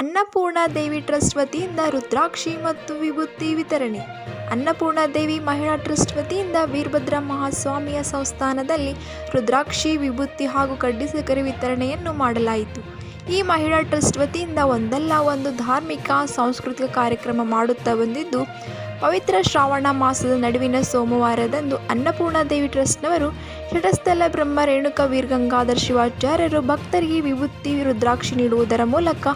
Annapurna Devi trust ವತಿಯಿಂದ ರುದ್ರಾಕ್ಷಿ ಮತ್ತು ವಿಭೂತಿ ವಿತರಣೆ. ಅನ್ನಪೂರ್ಣಾದೇವಿ ಮಹಿಳಾ ಟ್ರಸ್ಟ್ ವತಿಯಿಂದ ವೀರಭದ್ರ ಮಹಾಸ್ವಾಮಿಯ ಸಂಸ್ಥಾನದಲ್ಲಿ ರುದ್ರಾಕ್ಷಿ, ವಿಭೂತಿ ಹಾಗೂ ಕಡ್ಡಿ ಸಕ್ಕರೆ ವಿತರಣೆಯನ್ನು ಮಾಡಲಾಯಿತು. ಈ ಮಹಿಳಾ ಟ್ರಸ್ಟ್ ವತಿಯಿಂದ ಒಂದಲ್ಲ ಒಂದು ಧಾರ್ಮಿಕ ಸಾಂಸ್ಕೃತಿಕ ಕಾರ್ಯಕ್ರಮ ಮಾಡುತ್ತಾ ಬಂದಿದ್ದು, ಪವಿತ್ರ ಶ್ರಾವಣ ಮಾಸದ ನಡುವಿನ ಸೋಮವಾರದಂದು ಅನ್ನಪೂರ್ಣಾದೇವಿ ಟ್ರಸ್ಟ್ನವರು ಶಟಸ್ಥಲ ಬ್ರಹ್ಮ ರೇಣುಕ ವೀರಗಂಗಾಧರ ಶಿವಾಚಾರ್ಯರು ಭಕ್ತರಿಗೆ ವಿಭೂತಿ, ರುದ್ರಾಕ್ಷಿ ನೀಡುವುದರ ಮೂಲಕ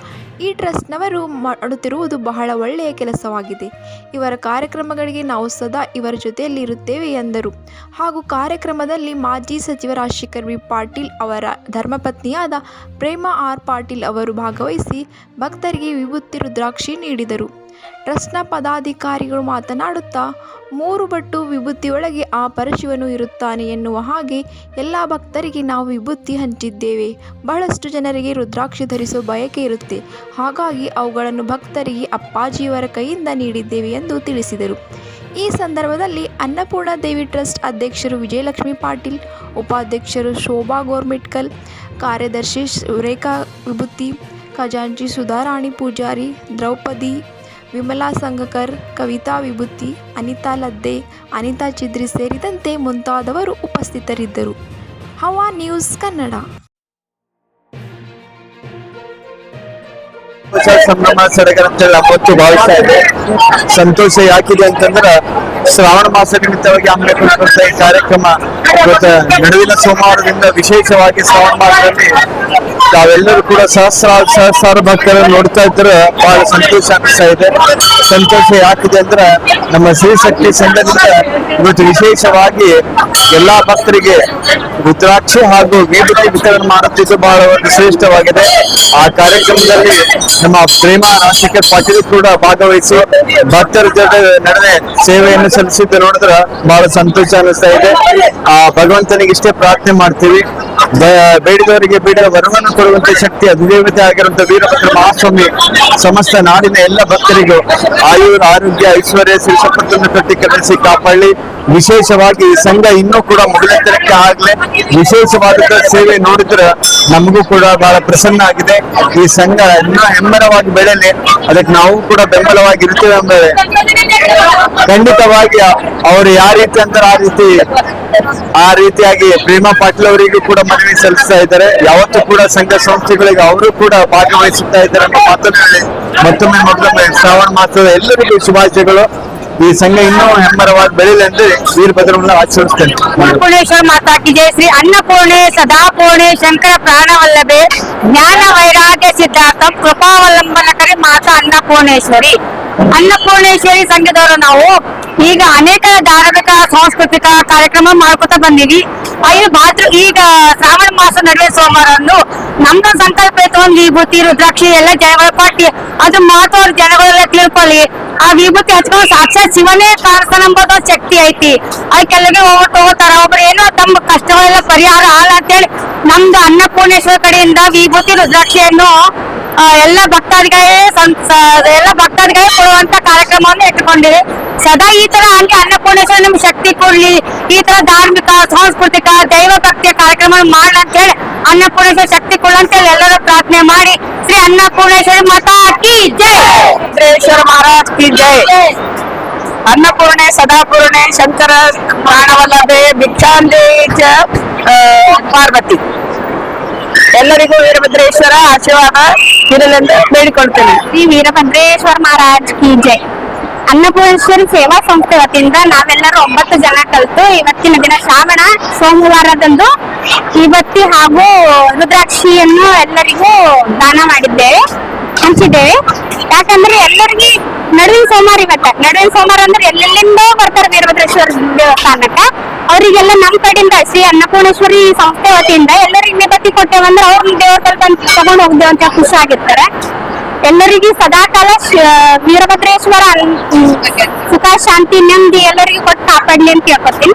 ಈ ಟ್ರಸ್ಟ್ನವರು ಮಾಡುತ್ತಿರುವುದು ಬಹಳ ಒಳ್ಳೆಯ ಕೆಲಸವಾಗಿದೆ. ಇವರ ಕಾರ್ಯಕ್ರಮಗಳಿಗೆ ನಾವು ಸದಾ ಇವರ ಜೊತೆಯಲ್ಲಿ ಇರುತ್ತೇವೆ ಎಂದರು. ಹಾಗೂ ಕಾರ್ಯಕ್ರಮದಲ್ಲಿ ಮಾಜಿ ಸಚಿವ ರಾಜಶೇಖರ್ ಬಿ ಪಾಟೀಲ್ ಅವರ ಧರ್ಮಪತ್ನಿಯಾದ ಪ್ರೇಮಾ ಆರ್ ಪಾಟೀಲ್ ಅವರು ಭಾಗವಹಿಸಿ ಭಕ್ತರಿಗೆ ವಿಭೂತಿ, ರುದ್ರಾಕ್ಷಿ ನೀಡಿದರು. ಟ್ರಸ್ಟ್ನ ಪದಾಧಿಕಾರಿಗಳು ಮಾತನಾಡುತ್ತಾ, 3 ಬಟ್ಟು ವಿಭೂತಿಯೊಳಗೆ ಆ ಪರಶಿವನು ಇರುತ್ತಾನೆ ಎನ್ನುವ ಹಾಗೆ ಎಲ್ಲ ಭಕ್ತರಿಗೆ ನಾವು ವಿಭೂತಿ ಹಂಚಿದ್ದೇವೆ. ಬಹಳಷ್ಟು ಜನರಿಗೆ ರುದ್ರಾಕ್ಷಿ ಧರಿಸುವ ಬಯಕೆ ಇರುತ್ತೆ, ಹಾಗಾಗಿ ಅವುಗಳನ್ನು ಭಕ್ತರಿಗೆ ಅಪ್ಪಾಜಿಯವರ ಕೈಯಿಂದ ನೀಡಿದ್ದೇವೆ ಎಂದು ತಿಳಿಸಿದರು. ಈ ಸಂದರ್ಭದಲ್ಲಿ ಅನ್ನಪೂರ್ಣಾದೇವಿ ಟ್ರಸ್ಟ್ ಅಧ್ಯಕ್ಷರು ವಿಜಯಲಕ್ಷ್ಮಿ ಪಾಟೀಲ್, ಉಪಾಧ್ಯಕ್ಷರು ಶೋಭಾ ಗೋರ್ಮಿಟ್ಕಲ್, ಕಾರ್ಯದರ್ಶಿ ರೇಖಾ ವಿಭೂತಿ, ಖಜಾಂಚಿ ಸುಧಾರಾಣಿ ಪೂಜಾರಿ, ದ್ರೌಪದಿ, ವಿಮಲಾ ಸಂಗಕರ್, ಕವಿತಾ ವಿಭೂತಿ, ಅನಿತಾ ಲದ್ದೆ, ಅನಿತಾ ಚಿದ್ರಿ ಸೇರಿದಂತೆ ಮುಂತಾದವರು ಉಪಸ್ಥಿತರಿದ್ದರು. ಹವಾ ನ್ಯೂಸ್ ಕನ್ನಡ. ಸಂಭ್ರಮ ಸಡಗರ ಅಂತೇಳಿ ಅವತ್ತು ಭಾವಿಸ್ತಾ ಇದೆ. ಸಂತೋಷ ಯಾಕಿದೆ ಅಂತಂದ್ರೆ, ಶ್ರಾವಣ ಮಾಸ ನಿಮಿತ್ತವಾಗಿ ಹಮ್ಮಿಕೊಳ್ಳುವಂತ ಈ ಕಾರ್ಯಕ್ರಮ ಇವತ್ತು ನಡುವಿನ ಸೋಮವಾರದಿಂದ ವಿಶೇಷವಾಗಿ ಶ್ರಾವಣ ಮಾಸದಲ್ಲಿ ತಾವೆಲ್ಲರೂ ಕೂಡ ಸಹಸ್ರಾರು ಭಕ್ತರನ್ನು ನೋಡ್ತಾ ಇದ್ರೆ ಬಹಳ ಸಂತೋಷ ಅನಿಸ್ತಾ ಇದೆ. ಸಂತೋಷ ಯಾಕಿದೆ ಅಂದ್ರೆ, ನಮ್ಮ ಶ್ರೀಶಕ್ತಿ ಸಂಘದಿಂದ ಇವತ್ತು ವಿಶೇಷವಾಗಿ ಎಲ್ಲಾ ಭಕ್ತರಿಗೆ ರುದ್ರಾಕ್ಷಿ ಹಾಗೂ ವಿಭೂತಿ ವಿತರಣೆ ಮಾಡುತ್ತಿದ್ದು ಬಹಳ ಒಂದು ಶ್ರೇಷ್ಠವಾಗಿದೆ. ಆ ಕಾರ್ಯಕ್ರಮದಲ್ಲಿ ನಮ್ಮ ಪ್ರೇಮಾ ರಾಜಶೇಖರ್ ಪಾಟೀಲ್ ಕೂಡ ಭಾಗವಹಿಸಿ ಭಕ್ತರ ಜೊತೆ ನಡೆದ ಸೇವೆಯನ್ನು ಸಲ್ಲಿಸಿದ್ದು ನೋಡಿದ್ರೆ ಬಹಳ ಸಂತೋಷ ಅನಿಸ್ತಾ ಇದೆ. ಆ ಭಗವಂತನಿಗೆ ಇಷ್ಟೇ ಪ್ರಾರ್ಥನೆ ಮಾಡ್ತೀವಿ, ಬೇಡಿದವರಿಗೆ ಬೇಡಿದ ವರವನ್ನು ಕೊಡುವಂತ ಶಕ್ತಿ ಅಧಿದೇವತೆ ಆಗಿರುವಂತ ವೀರಭದ್ರ ಮಹಾಸ್ವಾಮಿ ಸಮಸ್ತ ನಾಡಿನ ಎಲ್ಲ ಭಕ್ತರಿಗೂ ಆರೋಗ್ಯ, ಐಶ್ವರ್ಯ, ಶ್ರೀ ಸಂಪತ್ತನ್ನು ಕಟ್ಟಿ ಕಲಿಸಿ ಕಾಪಾಡಿ. ವಿಶೇಷವಾಗಿ ಈ ಸಂಘ ಇನ್ನೂ ಕೂಡ ಮುಗಿಲೆತ್ತರಕ್ಕೆ ಆಗ್ಲೆ ವಿಶೇಷವಾದ ಸೇವೆ ನೋಡಿದ್ರೆ ನಮಗೂ ಕೂಡ ಬಹಳ ಪ್ರಸನ್ನ ಆಗಿದೆ. ಈ ಸಂಘ ಇನ್ನೂ ಹೆಮ್ಮರವಾಗಿ ಬೆಳೆಯಲಿ, ಅದಕ್ಕೆ ನಾವು ಕೂಡ ಬೆಂಬಲವಾಗಿ ಇರ್ತೇವೆ ಅಂದರೆ ಖಂಡಿತವಾಗಿ ಅವರು ಯಾವ ರೀತಿ ಅಂತಾರೆ ಆ ರೀತಿಯಾಗಿ ಪ್ರೇಮಾ ಪಾಟೀಲ್ ಅವರಿಗೂ ಕೂಡ ಮನವಿ ಸಲ್ಲಿಸ್ತಾ ಇದ್ದಾರೆ. ಯಾವತ್ತೂ ಕೂಡ ಸಂಘ ಸಂಸ್ಥೆಗಳಿಗೆ ಅವರು ಕೂಡ ಭಾಗವಹಿಸುತ್ತಾ ಇದ್ದಾರೆ ಅನ್ನೋ ಮಾತನ್ನು ಹೇಳಿ ಮತ್ತೊಮ್ಮೆ ಶ್ರಾವಣ ಮಾಸದ ಎಲ್ಲರಿಗೂ ಶುಭಾಶಯಗಳು. ಈ ಸಂಘ ಇನ್ನೂ ಹೆಮ್ಮರವಾಗಿ ಬೆಳೆಯಲಿ ಎಂದು ವೀರಭದ್ರವನ್ನು ಆಚರಿಸ್ತೇನೆ. ಅನ್ನಪೂರ್ಣೇಶ್ವರ ಮಾತಾಕಿದೆ. ಶ್ರೀ ಅನ್ನಪೂರ್ಣೆ ಸದಾಪೂರ್ಣೆ ಶಂಕರ ಪ್ರಾಣವಲ್ಲಭೆ ಜ್ಞಾನ ವೈರಾಗ್ಯ ಸಿದ್ಧಾರ್ಥ ಕೃಪಾವಲಂಬನಕರಿ ಮಾತಾ ಅನ್ನಪೂರ್ಣೇಶ್ವರಿ. ಅನ್ನಪೂರ್ಣೇಶ್ವರಿ ಸಂಘದವರು ನಾವು ಈಗ ಅನೇಕ ಧಾರ್ಮಿಕ ಸಾಂಸ್ಕೃತಿಕ ಕಾರ್ಯಕ್ರಮ ಮಾಡ್ಕೊತಾ ಬಂದೀವಿ. ಈಗ ಶ್ರಾವಣ ಮಾಸ ನಡುವೆ ಸೋಮವಾರವನ್ನು ನಮ್ದು ಸಂಕಲ್ಪ ಇತ್ತು, ಒಂದು ವಿಭೂತಿ, ರುದ್ರಾಕ್ಷಿ ಎಲ್ಲ ಜನಗಳ ಕೊಟ್ಟಿ ಅದು ಮಾತು ಅವ್ರ ಜನಗಳೆಲ್ಲ ತಿಳ್ಕೊಳ್ಳಿ. ಆ ವಿಭೂತಿ ಹಚ್ಕೊಂಡು ಸಾಕ್ಷಾತ್ ಶಿವನೇ ಕಾಣಿಸ್ತಾನಂಬುದು ಶಕ್ತಿ ಐತಿ. ಅದಕ್ಕೆಲ್ಲರೂ ಹೋಗ್ತಾರ. ಒಬ್ರು ಏನೋ ತಮ್ಮ ಕಷ್ಟಗಳೆಲ್ಲ ಪರಿಹಾರ ಹಾಲ ಅಂತೇಳಿ ನಮ್ದು ಅನ್ನಪೂರ್ಣೇಶ್ವರ ಕಡೆಯಿಂದ ವಿಭೂತಿ, ರುದ್ರಾಕ್ಷಿಯನ್ನು ಎಲ್ಲ ಭಕ್ತಾದಿಗಳಿಗೆ ಕೊಡುವಂತ ಕಾರ್ಯಕ್ರಮವನ್ನು ಇಟ್ಟುಕೊಂಡಿದೆ. ಸದಾ ಈ ತರ ಹಂಗೆ ಅನ್ನಪೂರ್ಣೇಶ್ವರ ನಿಮ್ಗೆ ಶಕ್ತಿ ಕೊಡ್ಲಿ, ಈ ತರ ಧಾರ್ಮಿಕ, ಸಾಂಸ್ಕೃತಿಕ, ದೈವ ಭಕ್ತಿಯ ಕಾರ್ಯಕ್ರಮ ಮಾಡ್ಲಿ ಅಂತ ಹೇಳಿ ಅನ್ನಪೂರ್ಣೇಶ್ವರ ಶಕ್ತಿ ಕೊಡಂತೇಳಿ ಎಲ್ಲರೂ ಪ್ರಾರ್ಥನೆ ಮಾಡಿ ಶ್ರೀ ಅನ್ನಪೂರ್ಣೇಶ್ವರಿ ಮಾತಾ ಕಿ ಜೈ, ಶ್ರೀ ಮಹಾರಾಜ್ ಕಿ ಜೈ. ಅನ್ನಪೂರ್ಣೆ ಸದಾಪೂರ್ಣೆ ಶಂಕರ ಪ್ರಾಣವಲ್ಲಭೆ ಭಿಕ್ಷಾಂದೇ ಪಾರ್ವತಿ. ಎಲ್ಲರಿಗೂ ವೀರಭದ್ರೇಶ್ವರ ಆಶೀರ್ವಾದ ಇರಲೆಂದು ಬೇಡಿಕೊಳ್ತೇನೆ. ಶ್ರೀ ವೀರಭದ್ರೇಶ್ವರ ಮಹಾರಾಜ್ ಕಿ ಜೈ. ಅನ್ನಪೂರ್ಣೇಶ್ವರಿ ಸೇವಾ ಸಂಸ್ಥೆ ವತಿಯಿಂದ ನಾವೆಲ್ಲರೂ 9 ಜನ ಕಲಿತು ಇವತ್ತಿನ ದಿನ ಶ್ರಾವಣ ಸೋಮವಾರದಂದು ವಿಭೂತಿ ಹಾಗೂ ರುದ್ರಾಕ್ಷಿಯನ್ನು ಎಲ್ಲರಿಗೂ ದಾನ ಹಂಚಿದ್ದೇವೆ. ಯಾಕಂದ್ರೆ ಎಲ್ಲರಿಗೆ ನಡುವಿನ ಸೋಮವಾರ ನಡುವಿನ ಸೋಮವಾರ ಅಂದ್ರೆ ಎಲ್ಲೆಲ್ಲಿಂದೋ ಬರ್ತಾರೆ ವೀರಭದ್ರೇಶ್ವರ ದೇವಸ್ಥಾನಕ್ಕೆ. ಅವರಿಗೆಲ್ಲ ನಮ್ಮ ಕಡೆಯಿಂದ ಶ್ರೀ ಅನ್ನಪೂರ್ಣೇಶ್ವರಿ ಸಂಸ್ಥೆ ವತಿಯಿಂದ ಎಲ್ಲರಿಗೆ ವಿಭೂತಿ ಕೊಟ್ಟೇವಂದ್ರೆ ಅವ್ರ ದೇವರ ತಗೊಂಡು ಹೋಗ್ದೇವ ಅಂತ ಖುಷಿ ಆಗಿರ್ತಾರೆ. ಎಲ್ಲರಿಗೂ ಸದಾಕಾಲ ವೀರಭದ್ರೇಶ್ವರ ಸುಖ ಶಾಂತಿ ನೆಮ್ಮದಿ ಎಲ್ಲರಿಗೂ ಕೊಟ್ಟು ಕಾಪಾಡ್ಲಿ ಅಂತ ಹೇಳ್ಕೊತೀನಿ.